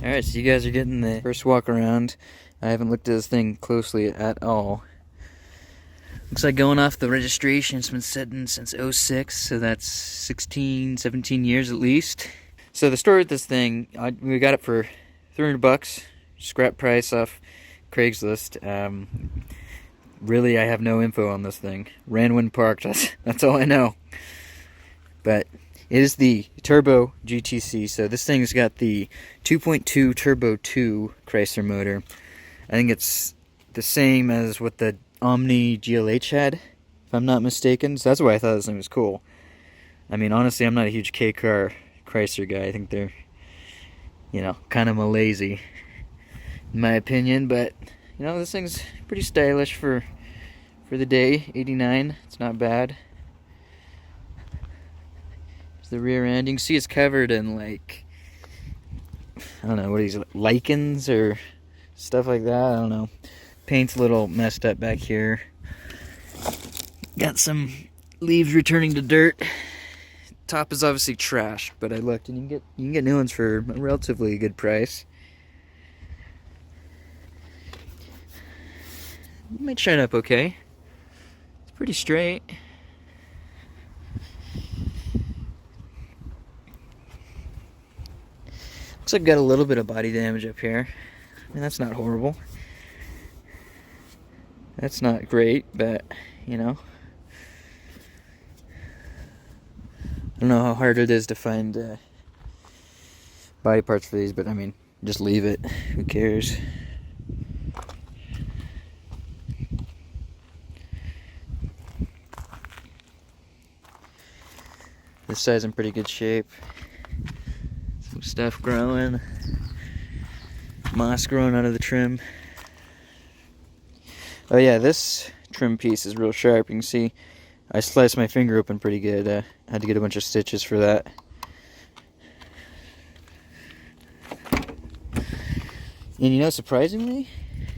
Alright, so you guys are getting the first walk around. I haven't looked at this thing closely at all. Looks like going off the registration, it's been sitting since '06, so that's 16, 17 years at least. So the story with this thing, we got it for $300, scrap price off Craigslist. Really, I have no info on this thing. Ran when parked, that's all I know. But it is the Turbo GTC, so this thing's got the 2.2 Turbo 2 Chrysler motor. I think it's the same as what the Omni GLH had, if I'm not mistaken. So that's why I thought this thing was cool. I mean, honestly, I'm not a huge K-car Chrysler guy. I think they're, kind of lazy, in my opinion. But, this thing's pretty stylish for the day. 89, it's not bad. The rear end, you can see it's covered in I don't know, what is it, lichens or stuff like that, I don't know. Paint's a little messed up back here. Got some leaves returning to dirt. Top is obviously trash, but I looked and you can get new ones for a relatively good price. It might shine up okay. It's pretty straight. Looks like I've got a little bit of body damage up here. I mean, that's not horrible. That's not great, but, I don't know how hard it is to find body parts for these, but I mean, just leave it. Who cares? This side's in pretty good shape. Some stuff growing. Moss growing out of the trim. Oh yeah, this trim piece is real sharp. You can see I sliced my finger open pretty good. I had to get a bunch of stitches for that. And surprisingly,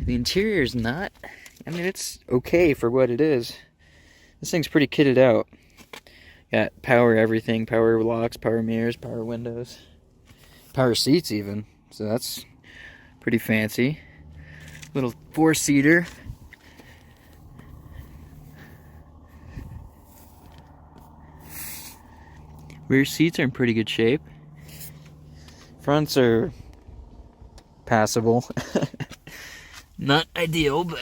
the interior is not, I mean, it's okay for what it is. This thing's pretty kitted out. Got power everything, power locks, power mirrors, power windows, power seats even. So that's pretty fancy. Little 4-seater. Rear seats are in pretty good shape. Fronts are passable. Not ideal, but,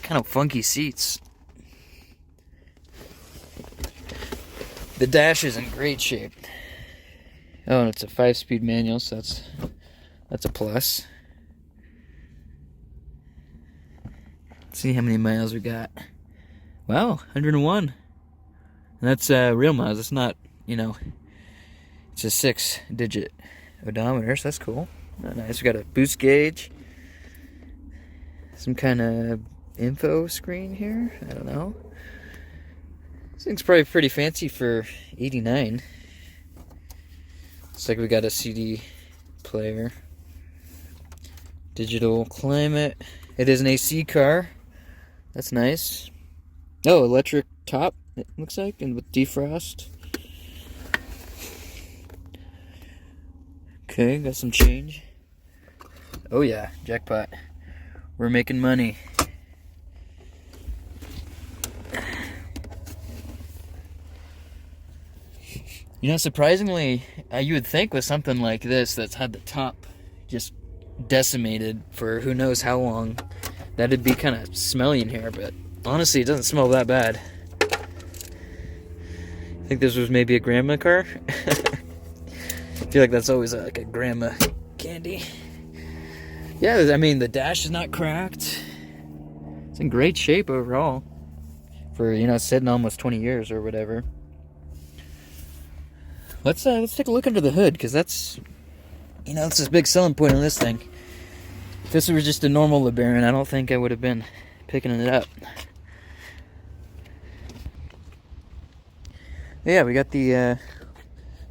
kind of funky seats. The dash is in great shape. Oh, and it's a 5-speed manual, so that's a plus. Let's see how many miles we got. Wow, 101. And that's real miles. It's not, it's a 6-digit odometer, so that's cool. Oh, nice. We got a boost gauge. Some kind of info screen here. I don't know. This thing's probably pretty fancy for 89. Looks like we got a CD player. Digital climate. It is an AC car. That's nice. Oh, electric top, it looks like, and with defrost. Okay, got some change. Oh yeah, jackpot. We're making money. Surprisingly, you would think with something like this that's had the top just decimated for who knows how long, that'd be kind of smelly in here, but honestly, it doesn't smell that bad. I think this was maybe a grandma car. I feel like that's always like a grandma candy. Yeah, I mean, the dash is not cracked. It's in great shape overall. For, sitting almost 20 years or whatever. Let's take a look under the hood, because that's, that's a big selling point on this thing. If this was just a normal LeBaron, I don't think I would have been picking it up. Yeah, we got the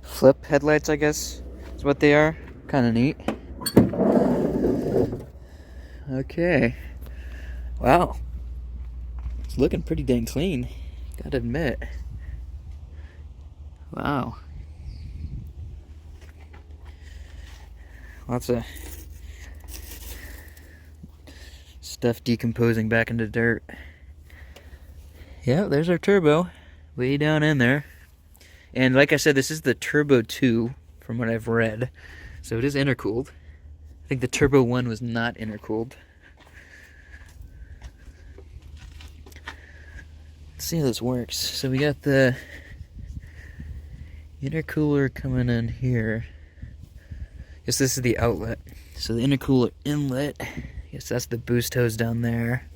flip headlights, I guess is what they are. Kind of neat. Okay. Wow. It's looking pretty dang clean, gotta admit. Wow. Lots of stuff decomposing back into dirt. Yeah, there's our turbo. Way down in there. And like I said, this is the Turbo 2, from what I've read. So it is intercooled. I think the Turbo 1 was not intercooled. Let's see how this works. So we got the intercooler coming in here. Guess this is the outlet. So the intercooler inlet. Guess that's the boost hose down there.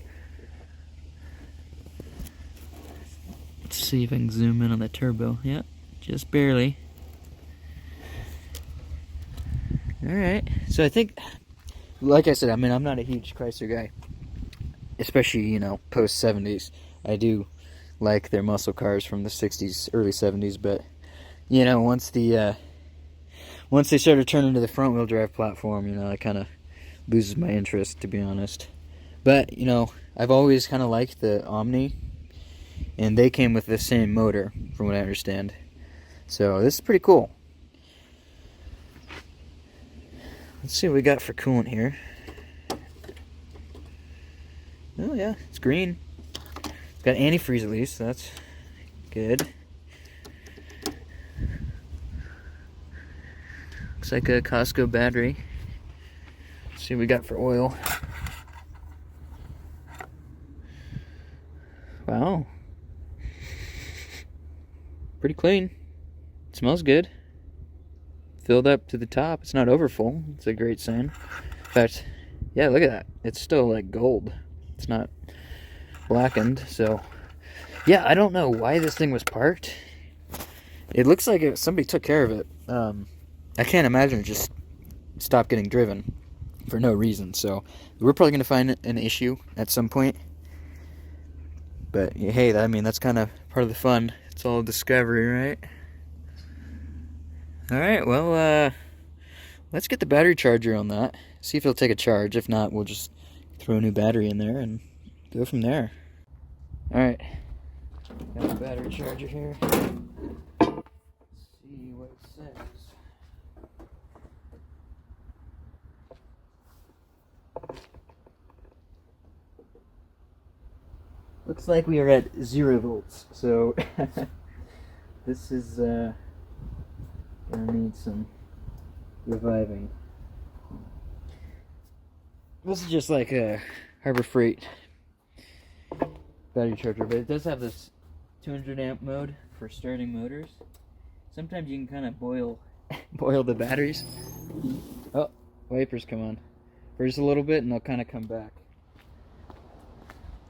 Let's see if I can zoom in on the turbo. Yep, just barely. Alright, so I think, like I said, I mean, I'm not a huge Chrysler guy. Especially, you know, post-70s. I do like their muscle cars from the 60s, early 70s, but, you know, once they started turning to the front-wheel drive platform, you know, it kind of loses my interest, to be honest. But, you know, I've always kind of liked the Omni, and they came with the same motor, from what I understand. So, this is pretty cool. Let's see what we got for coolant here. Oh yeah, it's green. It's got antifreeze at least, so that's good. Looks like a Costco battery. Let's see what we got for oil. Wow. Pretty clean. It smells good. Filled up to the top. It's not overfull. It's a great sign. In fact, yeah, look at that. It's still like gold. It's not blackened, so yeah, I don't know why this thing was parked. It looks like somebody took care of it. I can't imagine it just stopped getting driven for no reason, so we're probably going to find an issue at some point. But hey, I mean, that's kind of part of the fun. It's all discovery, right? Alright, well, let's get the battery charger on that. See if it'll take a charge. If not, we'll just throw a new battery in there and go from there. Alright, got the battery charger here. Let's see what it says. Looks like we are at 0 volts, so this is gonna need some reviving. This is just like a Harbor Freight battery charger, but it does have this 200 amp mode for starting motors. Sometimes you can kind of boil the batteries. Oh, wipers come on. For just a little bit and they'll kind of come back.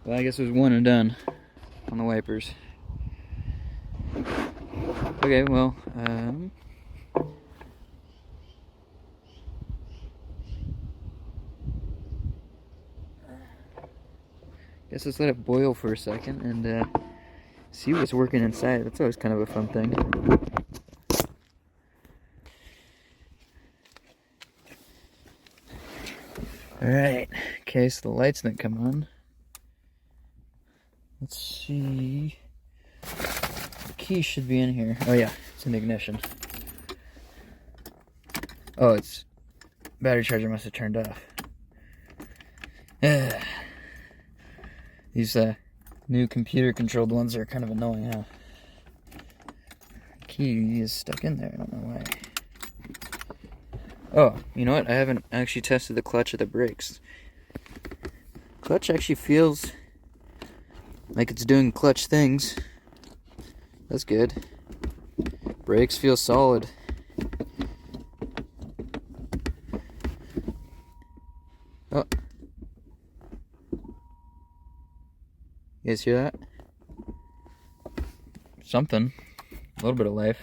Well, I guess it was one and done on the wipers. Okay, well, guess let's let it boil for a second and see what's working inside. That's always kind of a fun thing. Alright, okay, so the lights didn't come on. Let's see. The key should be in here. Oh yeah, it's in the ignition. Oh, it's battery charger must have turned off. These new computer controlled ones are kind of annoying, huh? The key is stuck in there, I don't know why. Oh, you know what? I haven't actually tested the clutch or the brakes. Clutch actually feels like it's doing clutch things. That's good. Brakes feel solid. Oh. You guys hear that? Something. A little bit of life.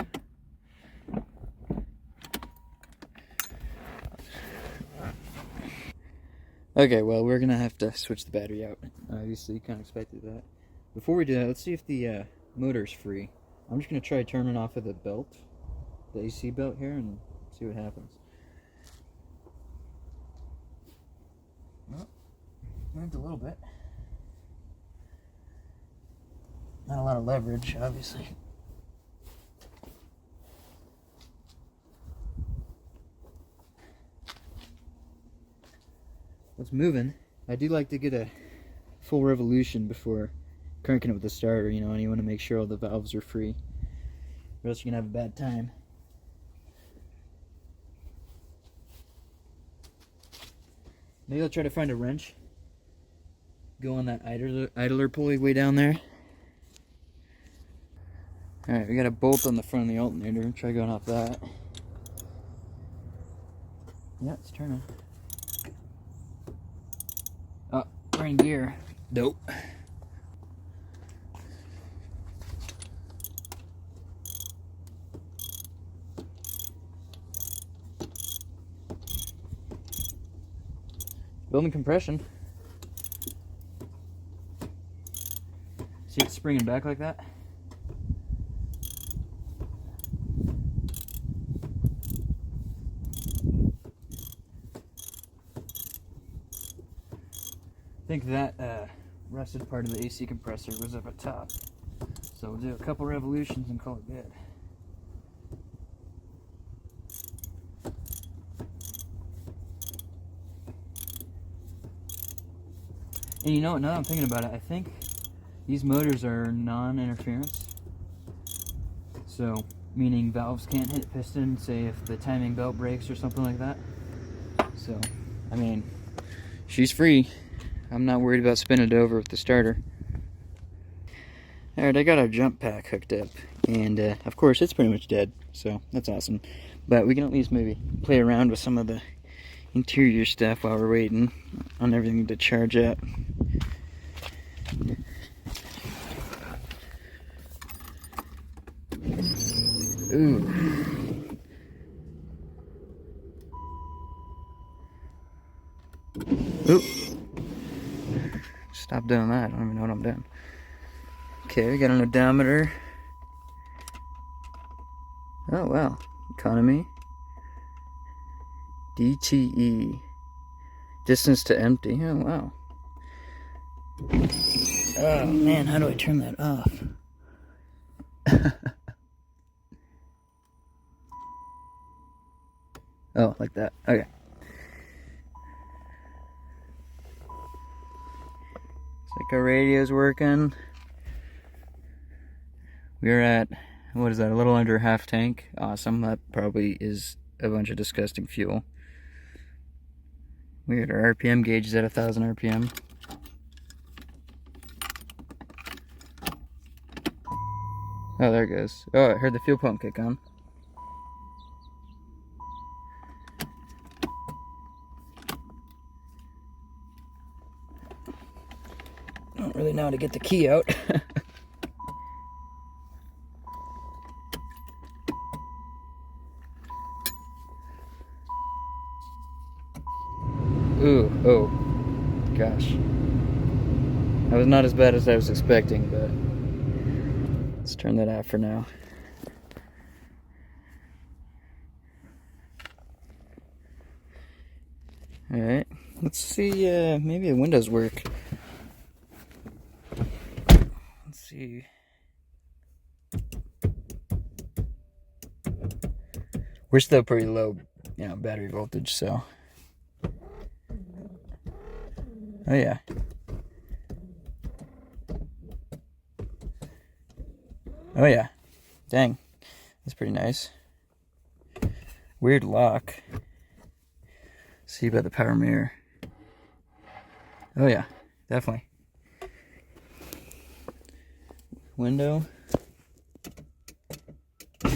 Okay, well, we're gonna have to switch the battery out. Obviously, you kind of expected that. Before we do that, let's see if the motor's free. I'm just gonna try turning off of the belt, the AC belt here, and see what happens. Well, moved a little bit. Not a lot of leverage, obviously. it's moving. I do like to get a full revolution before cranking it with the starter, you know, and you want to make sure all the valves are free, or else you're going to have a bad time. Maybe I'll try to find a wrench. Go on that idler pulley way down there. Alright, we got a bolt on the front of the alternator. Try going off that. Yeah, it's turning. Oh, we're in gear. Nope. Building compression. See it springing back like that? I think that rusted part of the AC compressor was up at top. So we'll do a couple revolutions and call it good. And you know what, now that I'm thinking about it, I think these motors are non-interference. So, meaning valves can't hit piston, say if the timing belt breaks or something like that. So, I mean, she's free. I'm not worried about spinning it over with the starter. Alright, I got our jump pack hooked up. And, of course, it's pretty much dead. So, that's awesome. But we can at least maybe play around with some of the interior stuff while we're waiting on everything to charge up. Ooh. Oop. Stop doing that. I don't even know what I'm doing. Okay, we got an odometer. Oh, wow. Economy. DTE. Distance to empty. Oh, wow. Oh, man, how do I turn that off? Oh, like that. Okay. Looks like our radio's working. We're at, what is that, a little under half tank. Awesome. That probably is a bunch of disgusting fuel. Weird, our RPM gauge is at 1,000 RPM. Oh, there it goes. Oh, I heard the fuel pump kick on. I don't really know how to get the key out. Ooh, oh, gosh. That was not as bad as I was expecting, but let's turn that off for now. Alright, let's see, maybe the windows work. Let's see. We're still pretty low, battery voltage, so. Oh yeah. Oh yeah. Dang. That's pretty nice. Weird lock. See about the power mirror. Oh yeah, definitely. Window. Oh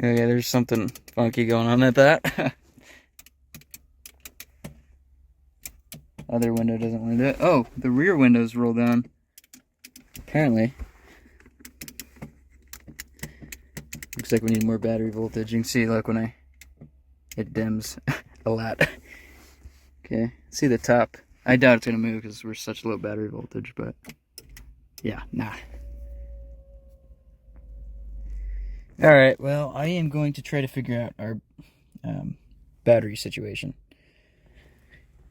yeah, there's something funky going on at that. Other window doesn't want to do it. Oh, the rear windows roll down. Apparently. Looks like we need more battery voltage. You can see, like, when it dims a lot. Okay, see the top. I doubt it's going to move because we're such low battery voltage, but yeah, nah. Alright, well, I am going to try to figure out our battery situation.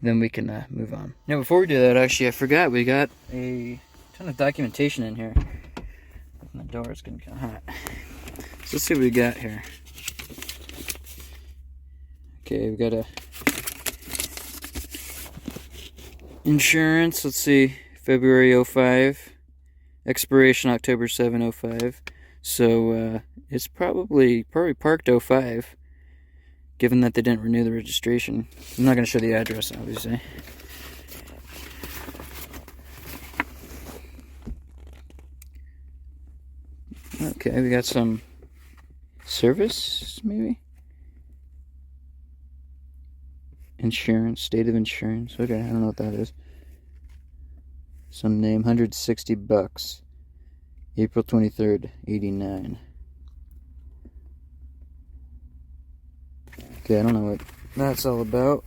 Then we can move on. Now, before we do that, actually, I forgot we got a ton of documentation in here. Open the door, it's getting kind of hot. So let's see what we got here. Okay, we got a insurance. Let's see, February 05, expiration October 7, 05. So it's probably parked 05, given that they didn't renew the registration. I'm not going to show the address, obviously. Okay, we got some service, maybe? Insurance, state of insurance. Okay, I don't know what that is. Some name, $160. April 23rd, 89. Okay, I don't know what that's all about.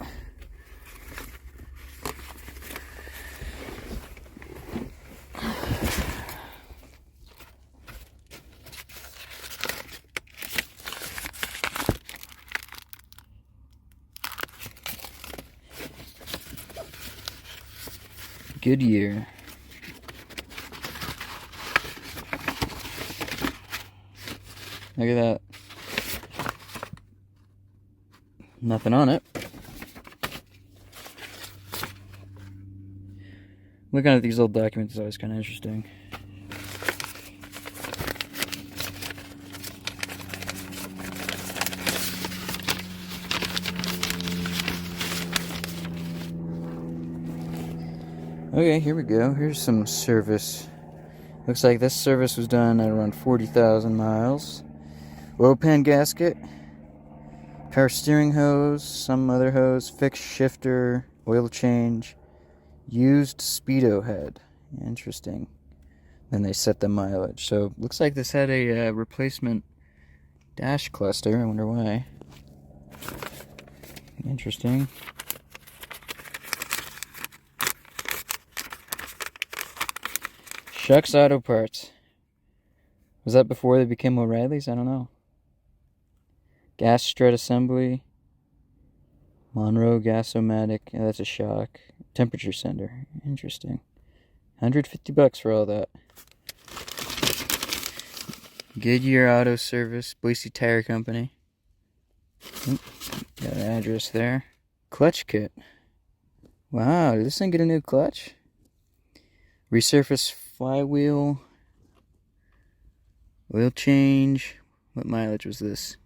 Goodyear. Look at that. Nothing on it. Looking at these old documents is always kind of interesting. Okay, here we go. Here's some service. Looks like this service was done at around 40,000 miles. Oil pan gasket, power steering hose, some other hose, fixed shifter, oil change, used speedo head. Interesting. Then they set the mileage. So looks like this had a replacement dash cluster. I wonder why. Interesting. Shucks Auto Parts. Was that before they became O'Reilly's? I don't know. Gas strut assembly. Monroe Gas-O-Matic. Yeah, that's a shock. Temperature sender. Interesting. $150 for all that. Goodyear Auto Service. Boise Tire Company. Got an address there. Clutch kit. Wow, did this thing get a new clutch? Resurface flywheel. Oil change. What mileage was this?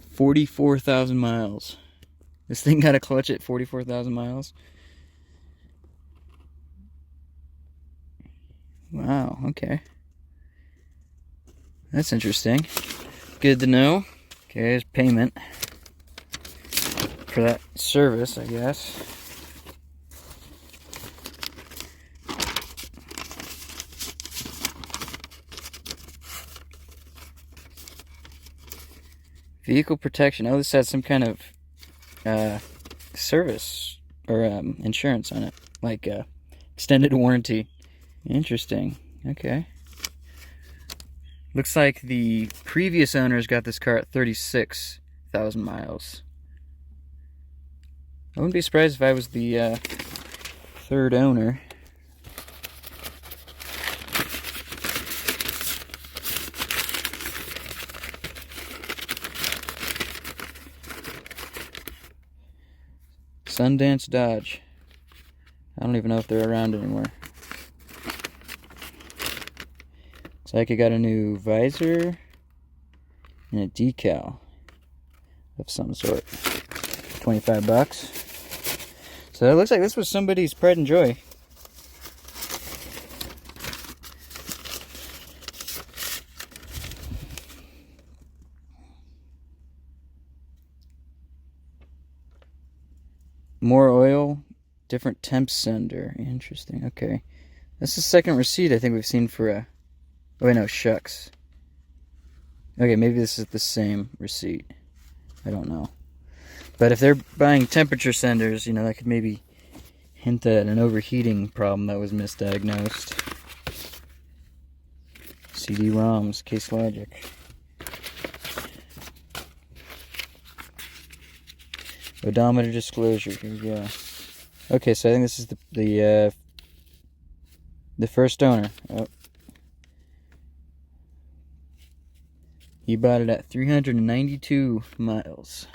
44,000 miles. This thing got a clutch at 44,000 miles? Wow, okay. That's interesting. Good to know. Okay, there's payment for that service, I guess. Vehicle protection. Oh, this has some kind of service or insurance on it, like extended warranty. Interesting. Okay. Looks like the previous owners got this car at 36,000 miles. I wouldn't be surprised if I was the third owner. Sundance Dodge. I don't even know if they're around anymore. Looks like I got a new visor and a decal of some sort. $25. So it looks like this was somebody's pride and joy. More oil, different temp sender. Interesting. Okay. That's the second receipt I think we've seen for a... Oh, wait, no, shucks. Okay, maybe this is the same receipt. I don't know. But if they're buying temperature senders, you know, that could maybe hint at an overheating problem that was misdiagnosed. CD-ROMs, Case Logic. Odometer disclosure. Here we go. Okay, so I think this is the first owner. Oh. He bought it at 392 miles.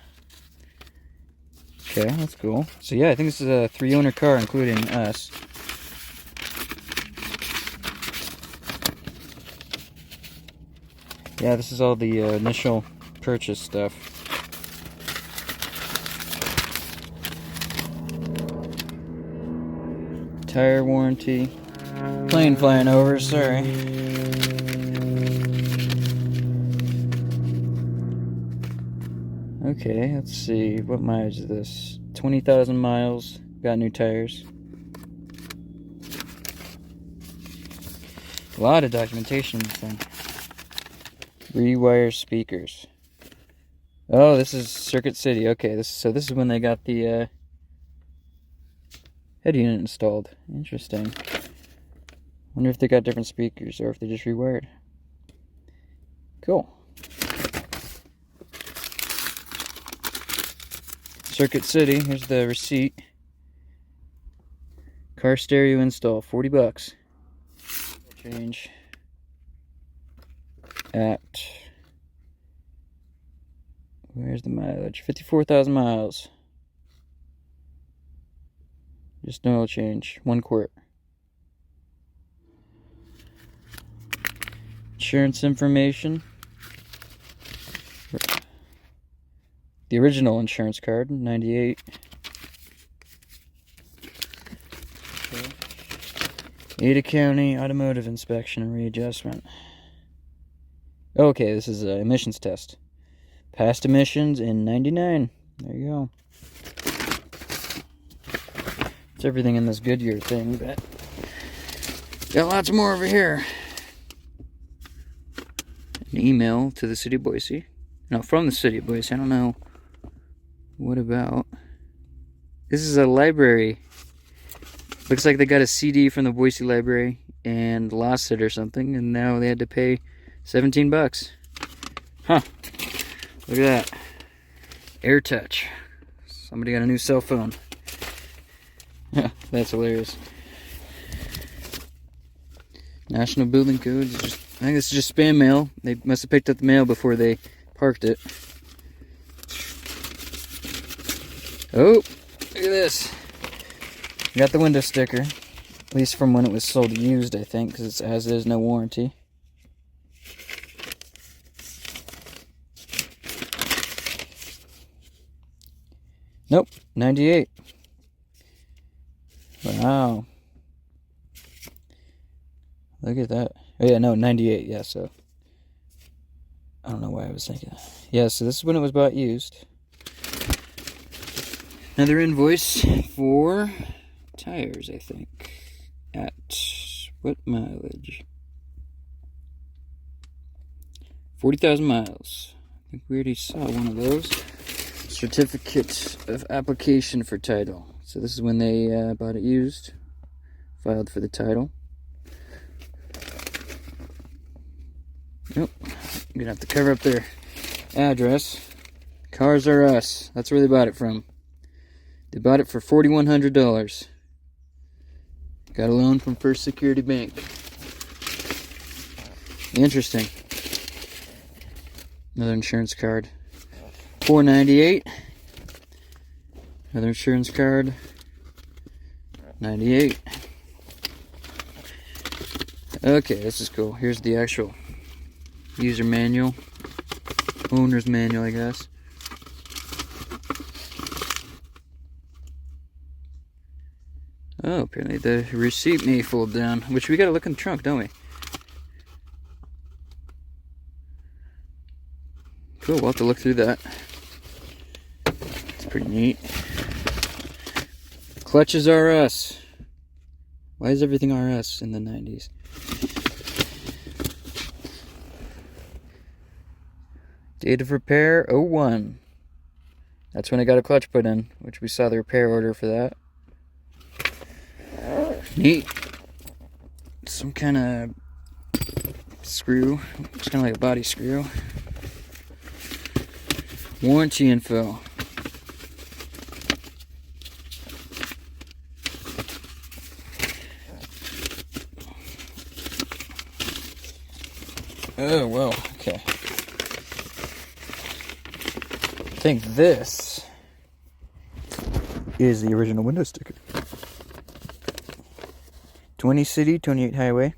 Okay, that's cool. So yeah, I think this is a 3-owner car, including us. Yeah, this is all the initial purchase stuff. Tire warranty. Plane flying over, sorry. Okay, let's see. What mileage is this? 20,000 miles. Got new tires. A lot of documentation in this thing. Rewire speakers. Oh, this is Circuit City. Okay, this is when they got the head unit installed. Interesting. Wonder if they got different speakers or if they just rewired. Cool. Circuit City. Here's the receipt. Car stereo install. 40 bucks. Change at, where's the mileage? 54,000 miles. Just no oil change. 1 quart. Insurance information. The original insurance card, 98. Okay. Ada County Automotive Inspection and Readjustment. Okay, this is an emissions test. Past emissions in 99. There you go. It's everything in this Goodyear thing, but got lots more over here. An email to the city of Boise. No, from the city of Boise. I don't know. What about? This is a library. Looks like they got a CD from the Boise Library and lost it or something, and now they had to pay 17 bucks. Huh. Look at that. AirTouch. Somebody got a new cell phone. That's hilarious. National Building Codes. I think this is just spam mail. They must have picked up the mail before they parked it. Oh, look at this. Got the window sticker. At least from when it was sold used, I think, because it's as is, no warranty. Nope, 98. Wow. Look at that. Oh yeah, no, 98, yeah, so. I don't know why I was thinking that. Yeah, so this is when it was bought used. Another invoice for tires, I think. At what mileage? 40,000 miles. I think we already saw one of those. Certificate of application for title. So this is when they bought it used. Filed for the title. Nope. I'm gonna have to cover up their address. Cars R Us. That's where they bought it from. They bought it for $4,100. Got a loan from First Security Bank. Interesting. Another insurance card. $4.98. Another insurance card. $98. Okay, this is cool. Here's the actual user manual. Owner's manual, I guess. Oh, apparently the receipt may fold down, which we gotta look in the trunk, don't we? Cool, we'll have to look through that. It's pretty neat. Clutches RS. Why is everything RS in the 90s? Date of repair 01. That's when I got a clutch put in, which we saw the repair order for that. Neat. Some kind of screw. It's kind of like a body screw. Warranty info. Oh, well, okay. think this is the original window sticker. 20 city, 28 highway.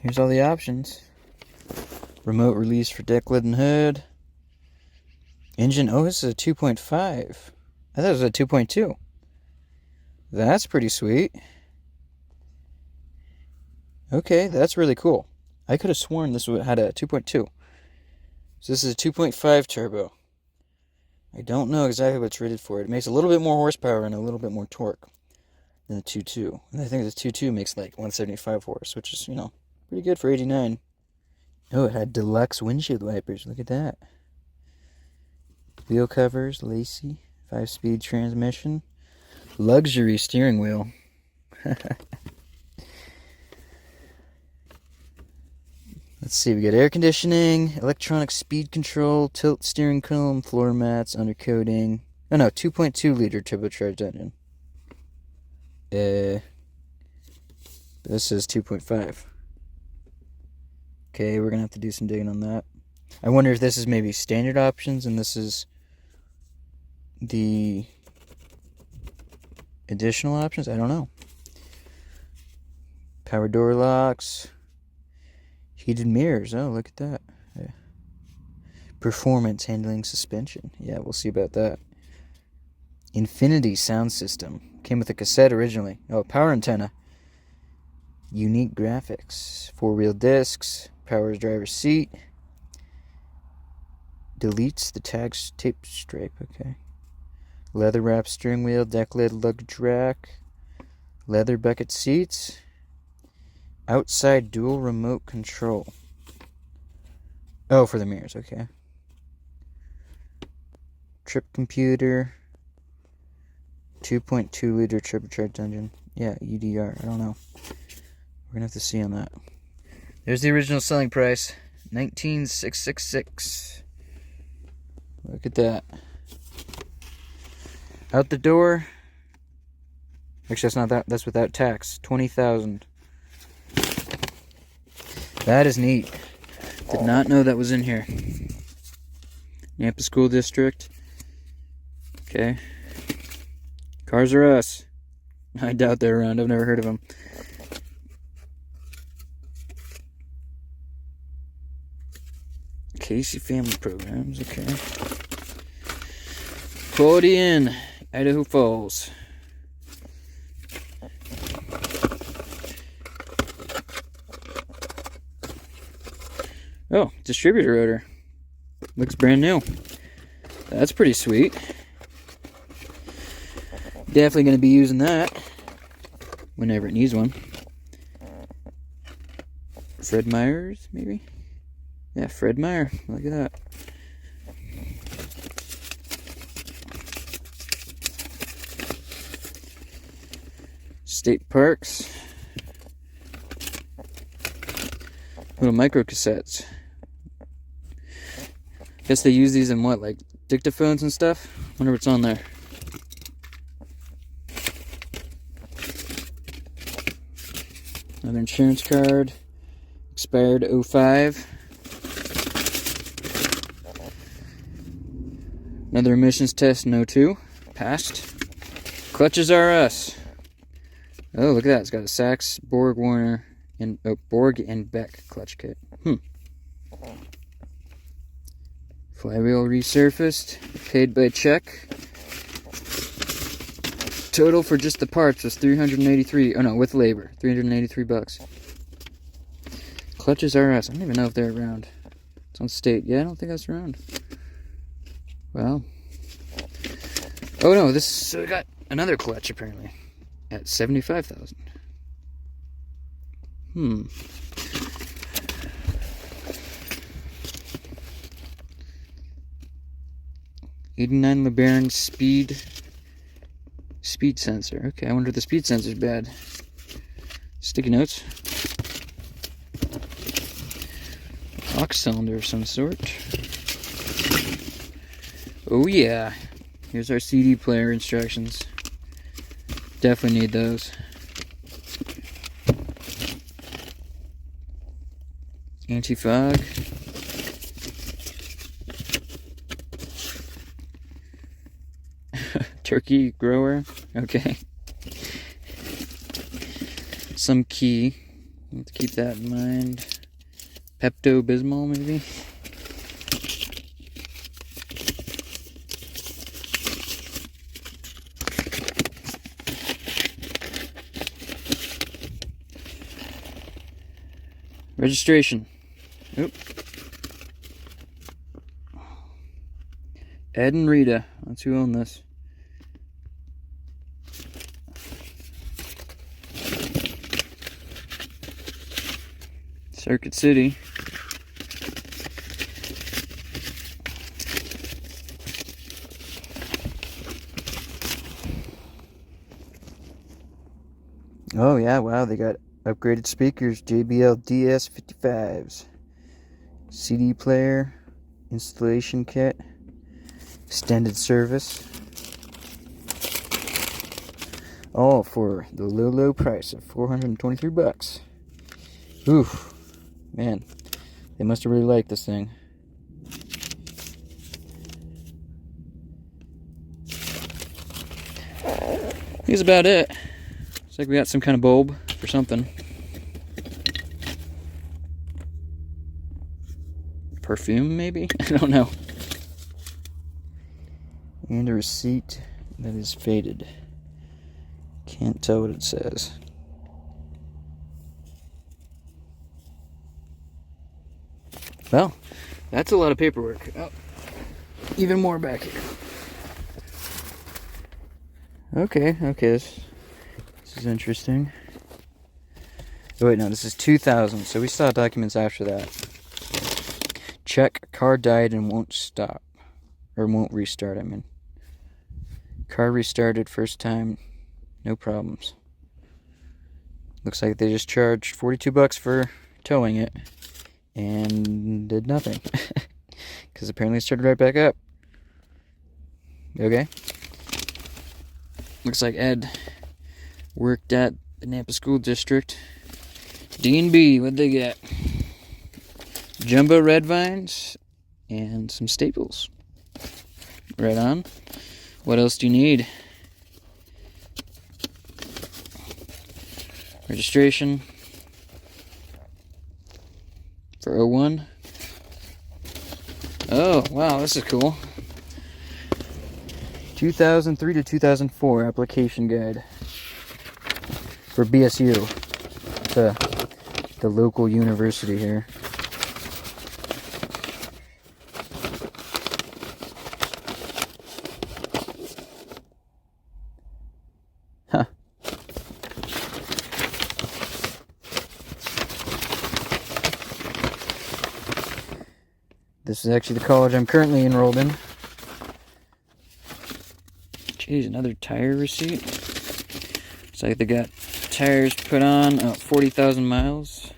Here's all the options. Remote release for deck lid and hood. Engine, oh, this is a 2.5. I thought it was a 2.2. That's pretty sweet. Okay, that's really cool. I could have sworn this had a 2.2. So this is a 2.5 turbo. I don't know exactly what's rated for. It makes a little bit more horsepower and a little bit more torque than the 2.2. And I think the 2.2 makes like 175 horse, which is, you know, pretty good for 89. Oh, it had deluxe windshield wipers. Look at that. Wheel covers, lacy, 5-speed transmission, luxury steering wheel. Let's see, we got air conditioning, electronic speed control, tilt steering column, floor mats, undercoating. Oh no, 2.2 liter turbocharged engine. This is 2.5. Okay, we're gonna have to do some digging on that. I wonder if this is maybe standard options and this is the additional options. I don't know. Power door locks. Heated mirrors. Oh, look at that. Yeah. Performance handling suspension. Yeah, we'll see about that. Infinity sound system. Came with a cassette originally. Oh, power antenna. Unique graphics. 4-wheel discs. Power driver's seat. Deletes the tag tape stripe. Okay. Leather wrap steering wheel. Deck lid luggage rack. Leather bucket seats. Outside dual remote control. Oh, for the mirrors, okay. Trip computer. 2.2 liter turbocharged engine. Yeah, EDR. I don't know. We're gonna have to see on that. There's the original selling price. $19,666. Look at that. Out the door. Actually, that's not that. That's without tax. $20,000. That is neat. Did not know that was in here. Nampa School District. Okay. Cars R Us. I doubt they're around. I've never heard of them. Casey Family Programs. Okay. Quality Inn, Idaho Falls. Oh, distributor rotor. Looks brand new. That's pretty sweet. Definitely going to be using that whenever it needs one. Fred Meyer's, maybe? Yeah, Fred Meyer. Look at that. State Parks. Little micro cassettes. Guess they use these in what, like dictaphones and stuff? Wonder what's on there. Another insurance card. Expired 05. Another emissions test in 02. Passed. Clutches R Us. Oh, look at that. It's got a Sachs, Borg, Warner, and Borg and Beck clutch kit. Flywheel resurfaced. Paid by check. Total for just the parts was $383. Oh no, with labor, $383. Clutches R Us. I don't even know if they're around. It's on state. Yeah, I don't think that's around. Well. Oh no, this. So we got another clutch apparently at $75,000. 89 Lebaron speed sensor. Okay, I wonder if the speed sensor's bad. Sticky notes. Aux cylinder of some sort. Oh yeah. Here's our CD player instructions. Definitely need those. Anti-fog. Turkey grower. Okay. Some key. Let's keep that in mind. Pepto-Bismol, maybe? Registration. Oop. Ed and Rita. That's who own this. Circuit City. Oh yeah, wow, they got upgraded speakers, JBL DS55s, CD player, installation kit, extended service. All for the low price of $423. Oof, man, they must have really liked this thing. That's about it. Looks like we got some kind of bulb for something. Perfume, maybe? I don't know. And a receipt that is faded. Can't tell what it says. Well, that's a lot of paperwork. Oh, even more back here. Okay, this is interesting. Oh wait, no, this is 2000, so we still have documents after that. Check, car died and won't stop. Or won't restart, I mean. Car restarted first time, no problems. Looks like they just charged $42 for towing it. And did nothing. Because apparently it started right back up. Okay. Looks like Ed worked at the Nampa School District. D&B, what'd they get? Jumbo red vines and some staples. Right on. What else do you need? Registration for 01. Oh, wow, this is cool. 2003 to 2004 application guide for BSU, the local university here. Huh. This is actually the college I'm currently enrolled in. Geez, another tire receipt. Looks like they got tires put on 40,000 miles.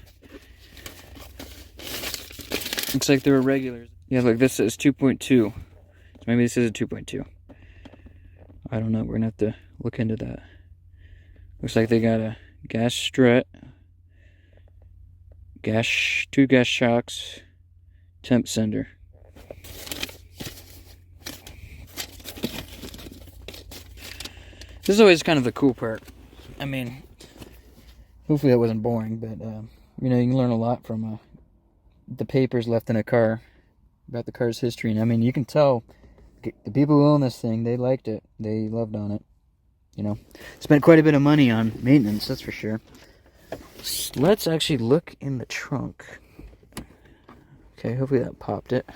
Looks like they were regulars. Yeah, look, this says 2.2. So maybe this is a 2.2. I don't know. We're gonna have to look into that. Looks like they got a gas strut, two gas shocks, temp sender. This is always kind of the cool part. I mean, hopefully that wasn't boring, but, you know, you can learn a lot from the papers left in a car about the car's history. And, I mean, you can tell the people who own this thing, they liked it. They loved on it. You know, spent quite a bit of money on maintenance, that's for sure. Let's actually look in the trunk. Okay, hopefully that popped it.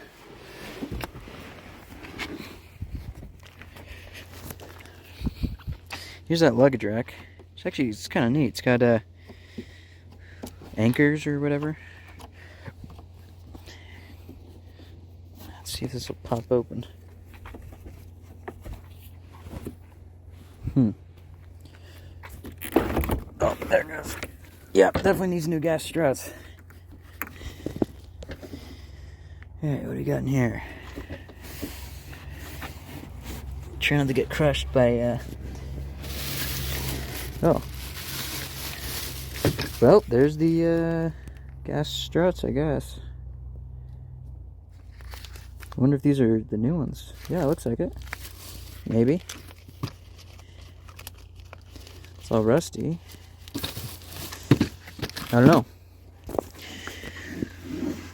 Here's that luggage rack. It's kind of neat. It's got anchors or whatever. Let's see if this will pop open. Oh, there it goes. Yeah, definitely needs new gas struts. Alright, what do we got in here? Trying not to get crushed by oh. Well, there's the Gas struts, I guess. I wonder if these are the new ones. Yeah, it looks like it. Maybe. It's all rusty. I don't know.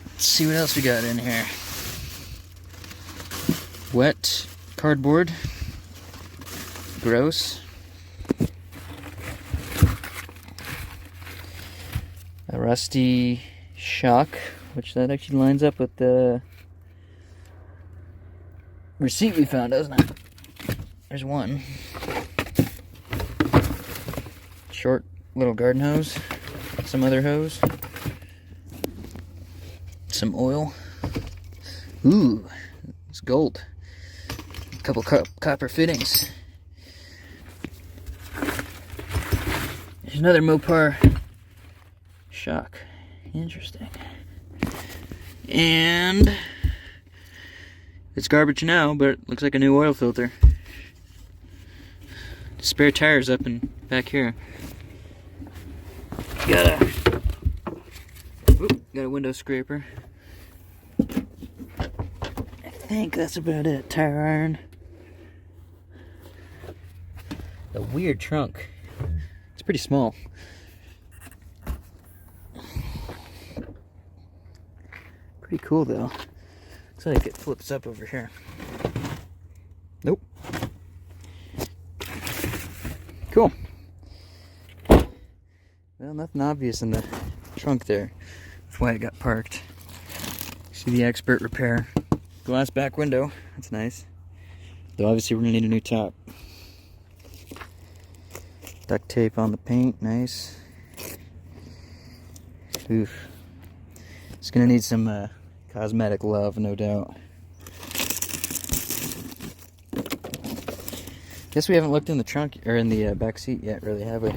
Let's see what else we got in here. Wet cardboard. Gross. A rusty shock, which that actually lines up with the receipt we found, doesn't it? There's one. Short little garden hose. Some other hose. Some oil. Ooh, it's gold. A couple copper fittings. There's another Mopar shock. Interesting. And it's garbage now, but it looks like a new oil filter. Spare tires up and back here. Got a window scraper. I think that's about it. Tire iron. A weird trunk. It's pretty small. Pretty cool though. Looks like it flips up over here. Nope. Cool. Well, nothing obvious in the trunk there. That's why it got parked. See the expert repair. Glass back window. That's nice. Though obviously we're gonna need a new top. Duct tape on the paint. Nice. Oof. It's gonna need some cosmetic love, no doubt. Guess we haven't looked in the trunk or in the back seat yet, really, have we?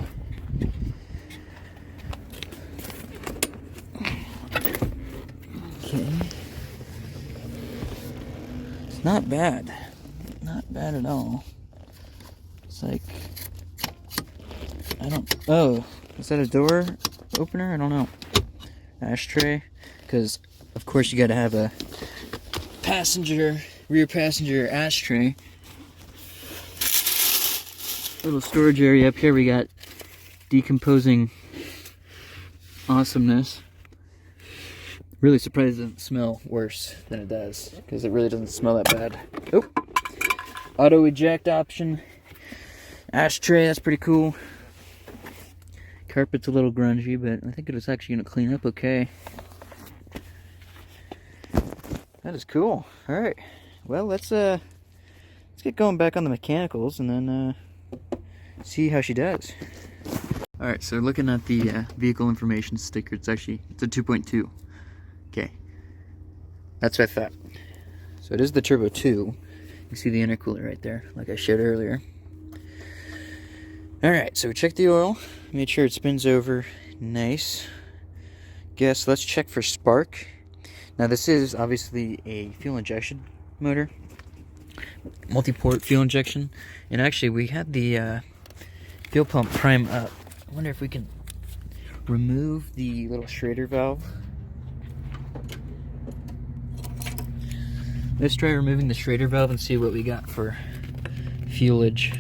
Okay. It's not bad. Not bad at all. It's like, I don't. Oh, is that a door opener? I don't know. Ashtray, because of course you got to have a rear passenger ashtray. Little storage area up here. We got decomposing awesomeness. Really surprised it doesn't smell worse than it does, because it really doesn't smell that bad. Oh, auto eject option. Ashtray, that's pretty cool. Carpet's a little grungy, but I think it was actually going to clean up okay. That is cool. Alright. Well, let's get going back on the mechanicals and then see how she does. Alright, so looking at the vehicle information sticker, it's a 2.2. Okay. That's what I thought. So it is the Turbo 2. You see the intercooler right there, like I showed earlier. Alright, so we checked the oil, made sure it spins over nice. Let's check for spark. Now this is obviously a fuel injection motor. Multi-port fuel injection. And actually we had the fuel pump prime up. I wonder if we can remove the little Schrader valve. Let's try removing the Schrader valve and see what we got for fuelage.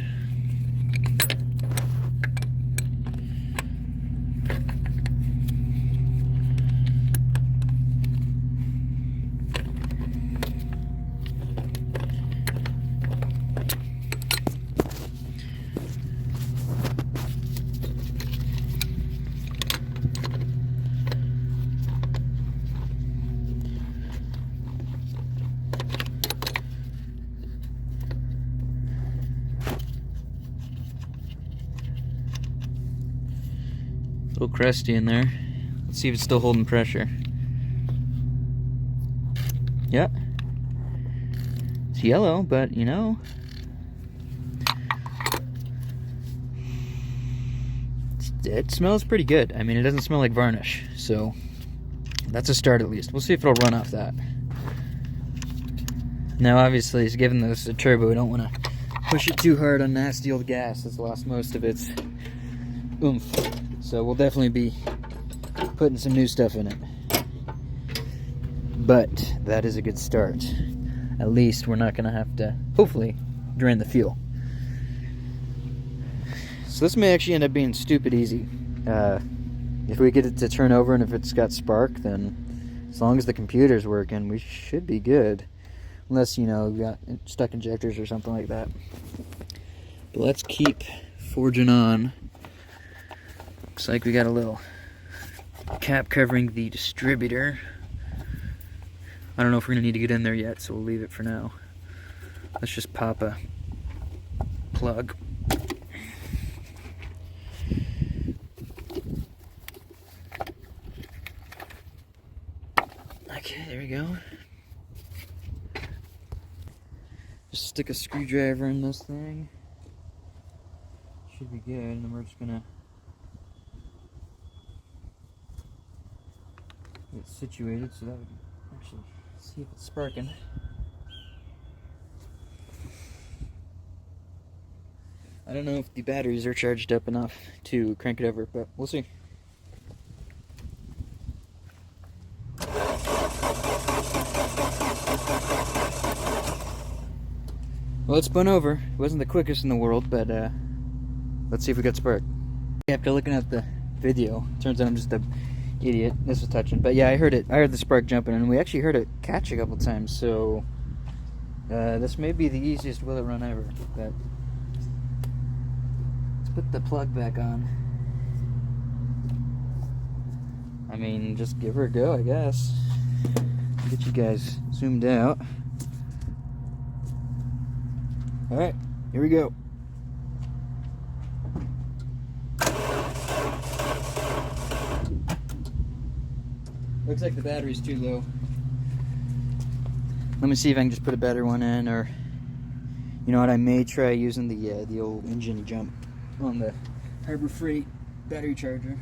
A little crusty in there. Let's see if it's still holding pressure. Yeah. It's yellow, but you know. It smells pretty good. I mean, it doesn't smell like varnish, so that's a start at least. We'll see if it'll run off that. Now, obviously, given this a turbo, we don't want to push it too hard on nasty old gas. It's lost most of its oomph. So we'll definitely be putting some new stuff in it. But that is a good start. At least we're not going to have to, hopefully, drain the fuel. So this may actually end up being stupid easy. If we get it to turn over and if it's got spark, then as long as the computer's working, we should be good. Unless, you know, we got stuck injectors or something like that. But let's keep forging on. Looks like we got a little cap covering the distributor. I don't know if we're going to need to get in there yet, so we'll leave it for now. Let's just pop a plug. Okay, there we go. Just stick a screwdriver in this thing. Should be good, and then we're just gonna get it situated so that we can actually see if it's sparking. I don't know if the batteries are charged up enough to crank it over, but we'll see. Well, it spun over. It wasn't the quickest in the world, but let's see if we got spark. After looking at the video, turns out I'm just an idiot. This was touching, but yeah, I heard it. I heard the spark jumping, and we actually heard it catch a couple times. So this may be the easiest will it run ever. But let's put the plug back on. I mean, just give her a go, I guess. Get you guys zoomed out. Alright, here we go. Looks like the battery's too low. Let me see if I can just put a better one in, or you know what, I may try using the old engine jump on the Harbor Freight battery charger.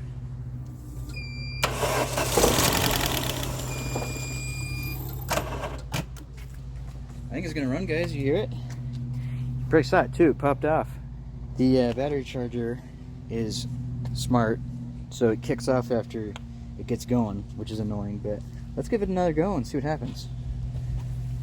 I think it's gonna run, guys. You hear it? Pretty saw it too, it popped off. The battery charger is smart, so it kicks off after it gets going, which is annoying, but let's give it another go and see what happens.